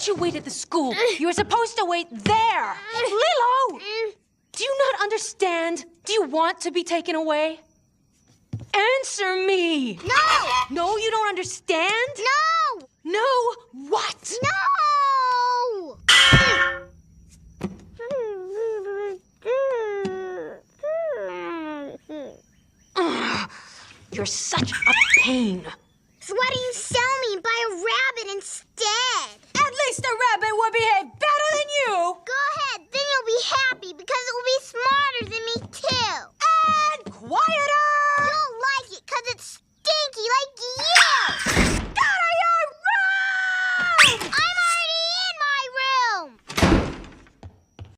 thought you waited at the school. You were supposed to wait there. Lilo! Do you not understand? Do you want to be taken away? Answer me! No! No, you don't understand? No! No, what? No! Ugh, you're such a pain. So what do you